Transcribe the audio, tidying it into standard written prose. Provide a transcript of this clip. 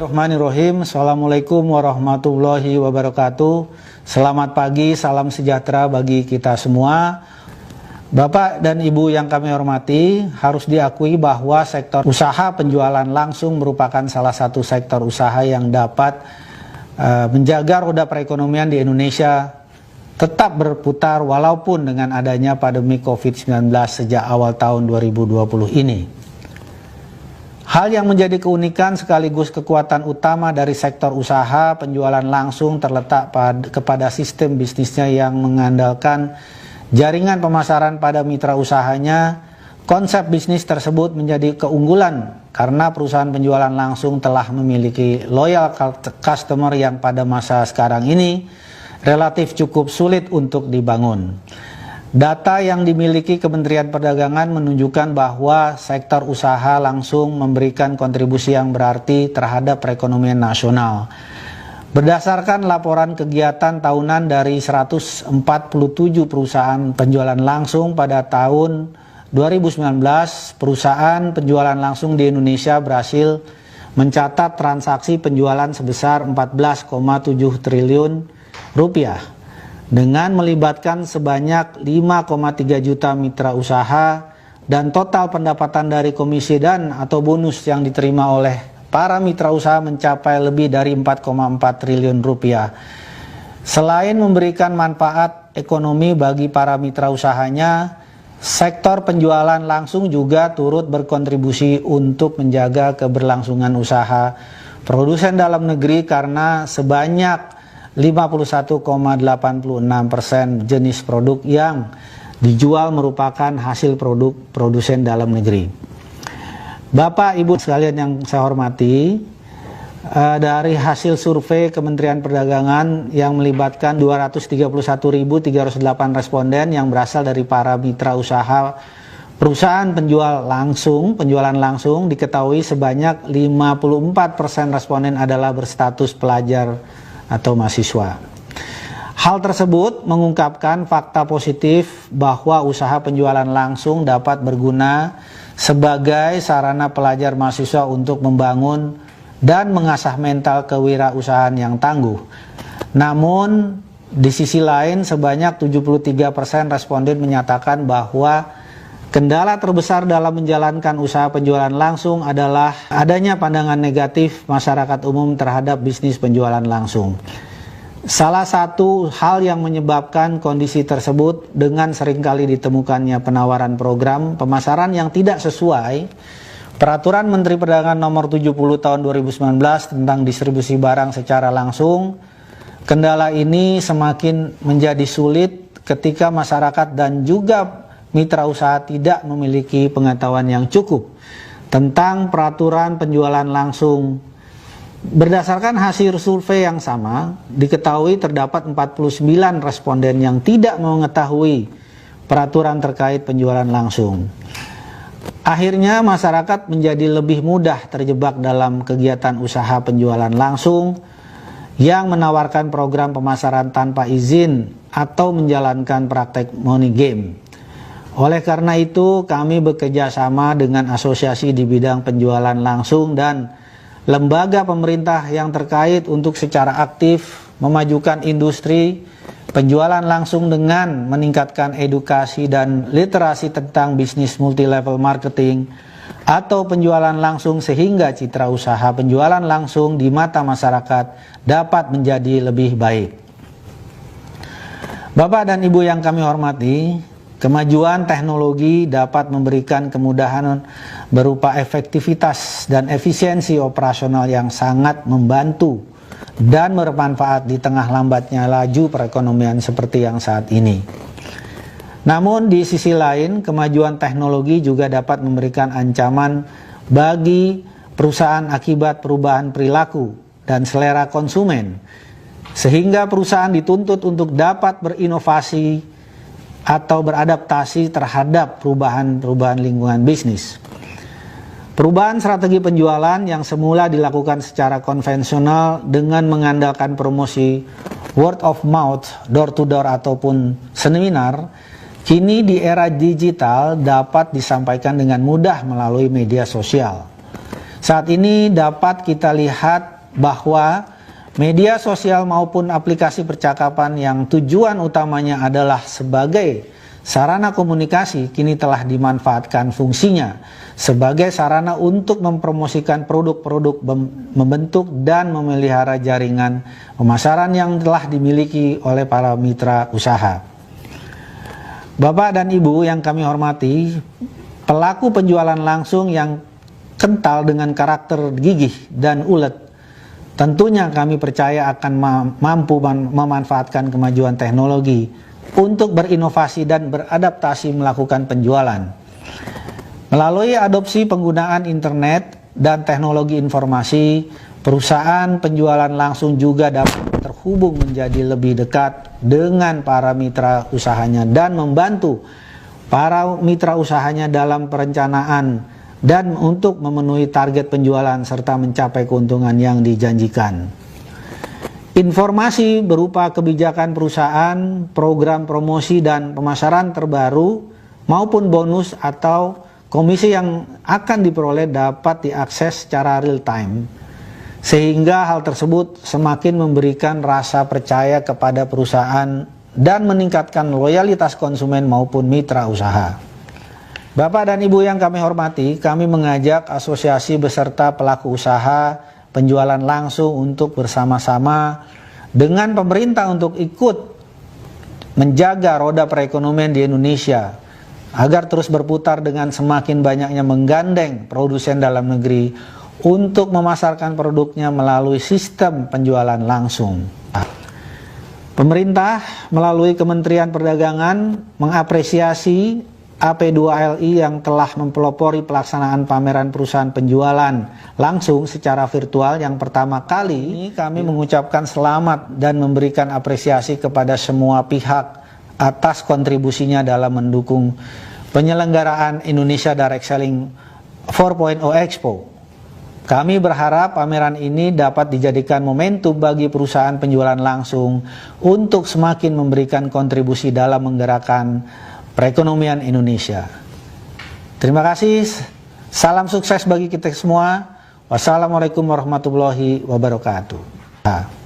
Bismillahirrahmanirrahim. Assalamualaikum warahmatullahi wabarakatuh. Selamat pagi, salam sejahtera bagi kita semua. Bapak dan Ibu yang kami hormati, harus diakui bahwa sektor usaha penjualan langsung merupakan salah satu sektor usaha yang dapat menjaga roda perekonomian di Indonesia tetap berputar walaupun dengan adanya pandemi COVID-19 sejak awal tahun 2020 ini. Hal yang menjadi keunikan sekaligus kekuatan utama dari sektor usaha penjualan langsung terletak kepada sistem bisnisnya yang mengandalkan jaringan pemasaran pada mitra usahanya. Konsep bisnis tersebut menjadi keunggulan karena perusahaan penjualan langsung telah memiliki loyal customer yang pada masa sekarang ini relatif cukup sulit untuk dibangun. Data yang dimiliki Kementerian Perdagangan menunjukkan bahwa sektor usaha langsung memberikan kontribusi yang berarti terhadap perekonomian nasional. Berdasarkan laporan kegiatan tahunan dari 147 perusahaan penjualan langsung pada tahun 2019, perusahaan penjualan langsung di Indonesia berhasil mencatat transaksi penjualan sebesar 14,7 triliun rupiah. Dengan melibatkan sebanyak 5,3 juta mitra usaha dan total pendapatan dari komisi dan atau bonus yang diterima oleh para mitra usaha mencapai lebih dari 4,4 triliun rupiah. Selain memberikan manfaat ekonomi bagi para mitra usahanya, sektor penjualan langsung juga turut berkontribusi untuk menjaga keberlangsungan usaha produsen dalam negeri karena sebanyak 51,86% jenis produk yang dijual merupakan hasil produk produsen dalam negeri. Bapak Ibu sekalian yang saya hormati, dari hasil survei Kementerian Perdagangan yang melibatkan 231.308 responden yang berasal dari para mitra usaha perusahaan penjualan langsung diketahui sebanyak 54% responden adalah berstatus pelajar atau mahasiswa. Hal tersebut mengungkapkan fakta positif bahwa usaha penjualan langsung dapat berguna sebagai sarana pelajar mahasiswa untuk membangun dan mengasah mental kewirausahaan yang tangguh. Namun, di sisi lain sebanyak 73% responden menyatakan bahwa kendala terbesar dalam menjalankan usaha penjualan langsung adalah adanya pandangan negatif masyarakat umum terhadap bisnis penjualan langsung. Salah satu hal yang menyebabkan kondisi tersebut dengan seringkali ditemukannya penawaran program pemasaran yang tidak sesuai Peraturan Menteri Perdagangan Nomor 70 Tahun 2019 tentang distribusi barang secara langsung. Kendala ini semakin menjadi sulit ketika masyarakat dan juga mitra usaha tidak memiliki pengetahuan yang cukup tentang peraturan penjualan langsung. Berdasarkan hasil survei yang sama, diketahui terdapat 49 responden yang tidak mengetahui peraturan terkait penjualan langsung. Akhirnya masyarakat menjadi lebih mudah terjebak dalam kegiatan usaha penjualan langsung yang menawarkan program pemasaran tanpa izin atau menjalankan praktek money game. Oleh karena itu, kami bekerja sama dengan asosiasi di bidang penjualan langsung dan lembaga pemerintah yang terkait untuk secara aktif memajukan industri penjualan langsung dengan meningkatkan edukasi dan literasi tentang bisnis multi-level marketing atau penjualan langsung sehingga citra usaha penjualan langsung di mata masyarakat dapat menjadi lebih baik. Bapak dan Ibu yang kami hormati, kemajuan teknologi dapat memberikan kemudahan berupa efektivitas dan efisiensi operasional yang sangat membantu dan bermanfaat di tengah lambatnya laju perekonomian seperti yang saat ini. Namun di sisi lain, kemajuan teknologi juga dapat memberikan ancaman bagi perusahaan akibat perubahan perilaku dan selera konsumen, sehingga perusahaan dituntut untuk dapat berinovasi atau beradaptasi terhadap perubahan lingkungan bisnis. Perubahan strategi penjualan yang semula dilakukan secara konvensional dengan mengandalkan promosi word of mouth, door to door ataupun seminar, kini di era digital dapat disampaikan dengan mudah melalui media sosial. Saat ini dapat kita lihat bahwa media sosial maupun aplikasi percakapan yang tujuan utamanya adalah sebagai sarana komunikasi kini telah dimanfaatkan fungsinya sebagai sarana untuk mempromosikan produk-produk, membentuk dan memelihara jaringan pemasaran yang telah dimiliki oleh para mitra usaha. Bapak dan Ibu yang kami hormati, pelaku penjualan langsung yang kental dengan karakter gigih dan ulet, tentunya kami percaya akan mampu memanfaatkan kemajuan teknologi untuk berinovasi dan beradaptasi melakukan penjualan. Melalui adopsi penggunaan internet dan teknologi informasi, perusahaan penjualan langsung juga dapat terhubung menjadi lebih dekat dengan para mitra usahanya dan membantu para mitra usahanya dalam perencanaan dan untuk memenuhi target penjualan serta mencapai keuntungan yang dijanjikan. Informasi berupa kebijakan perusahaan, program promosi dan pemasaran terbaru maupun bonus atau komisi yang akan diperoleh dapat diakses secara real time, sehingga hal tersebut semakin memberikan rasa percaya kepada perusahaan dan meningkatkan loyalitas konsumen maupun mitra usaha. Bapak dan Ibu yang kami hormati, kami mengajak asosiasi beserta pelaku usaha penjualan langsung untuk bersama-sama dengan pemerintah untuk ikut menjaga roda perekonomian di Indonesia agar terus berputar dengan semakin banyaknya menggandeng produsen dalam negeri untuk memasarkan produknya melalui sistem penjualan langsung. Pemerintah melalui Kementerian Perdagangan mengapresiasi AP2LI yang telah mempelopori pelaksanaan pameran perusahaan penjualan langsung secara virtual yang pertama kali. Ini kami mengucapkan selamat dan memberikan apresiasi kepada semua pihak atas kontribusinya dalam mendukung penyelenggaraan Indonesia Direct Selling 4.0 Expo. Kami berharap pameran ini dapat dijadikan momentum bagi perusahaan penjualan langsung untuk semakin memberikan kontribusi dalam menggerakkan perekonomian Indonesia. Terima kasih. Salam sukses bagi kita semua. Wassalamualaikum warahmatullahi wabarakatuh.